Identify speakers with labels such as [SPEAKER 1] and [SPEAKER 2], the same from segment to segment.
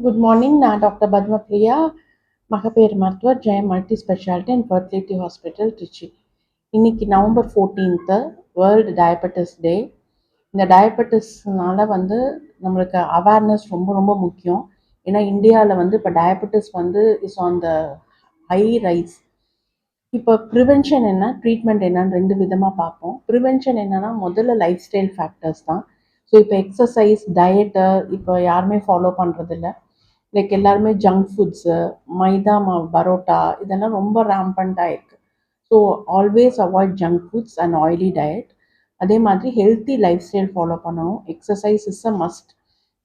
[SPEAKER 1] Good morning. நான் doctor Padmapriya, மகப்பேறு மருத்துவர், Jayam multi speciality and fertility hospital, Trichy. இன்னைக்கு நவம்பர் 14th வேர்ல்டு டயபெட்டிஸ் டே. இந்த டயபெட்டிஸ்னால நம்மளுக்கு அவேர்னஸ் ரொம்ப ரொம்ப முக்கியம். ஏன்னா இந்தியாவில் இப்போ diabetes is on the high rise. இப்போ ப்ரிவென்ஷன் என்ன, ட்ரீட்மெண்ட் என்னன்னு ரெண்டு விதமாக பார்ப்போம். ப்ரிவென்ஷன் என்னன்னா முதல்ல லைஃப் ஸ்டைல் ஃபேக்டர்ஸ் தான். ஸோ இப்போ எக்ஸசைஸ், டயட்டை இப்போ யாருமே ஃபாலோ பண்ணுறதில்ல. லைக் எல்லாருமே ஜங்க் ஃபுட்ஸு, மைதா மாவு, பரோட்டா இதெல்லாம் ரொம்ப ரேம்பண்டாக இருக்குது. So always avoid junk foods and oily diet. அதே மாதிரி ஹெல்த்தி லைஃப் ஸ்டைல் ஃபாலோ பண்ணணும். Exercise is a must.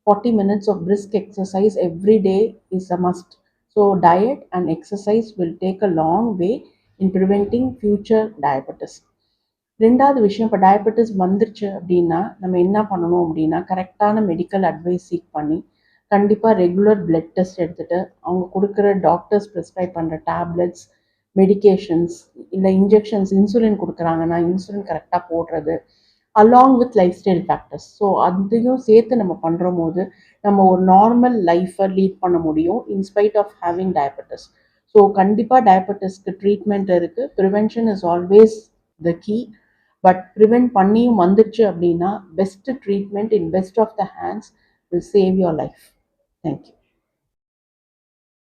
[SPEAKER 1] 40 minutes of brisk exercise every day is a must. So diet and exercise will take a long way in preventing future diabetes. ரெண்டாவது விஷயம், இப்போ diabetes வந்துருச்சு அப்படின்னா நம்ம என்ன பண்ணணும் அப்படின்னா, கரெக்டான மெடிக்கல் அட்வைஸ் சீக் பண்ணி கண்டிப்பாக ரெகுலர் பிளட் டெஸ்ட் எடுத்துகிட்டு அவங்க கொடுக்குற டாக்டர்ஸ் ப்ரிஸ்கிரைப் பண்ணுற டேப்லெட்ஸ், மெடிகேஷன்ஸ், இல்லை இன்ஜெக்ஷன்ஸ், இன்சுலின் கொடுக்குறாங்கன்னா இன்சுலின் கரெக்டாக போடுறது, along with life style factors. So அதையும் சேர்த்து நம்ம பண்ணுற போது நம்ம ஒரு நார்மல் லைஃப்பை லீட் பண்ண முடியும் in spite of having diabetes. So கண்டிப்பாக டயபெட்டிஸ்க்கு ட்ரீட்மெண்ட் இருக்குது. Prevention is always the key. But prevent பண்ணியும் வந்துடுச்சு அப்படின்னா best treatment in best of the hands will save your life. Thank you.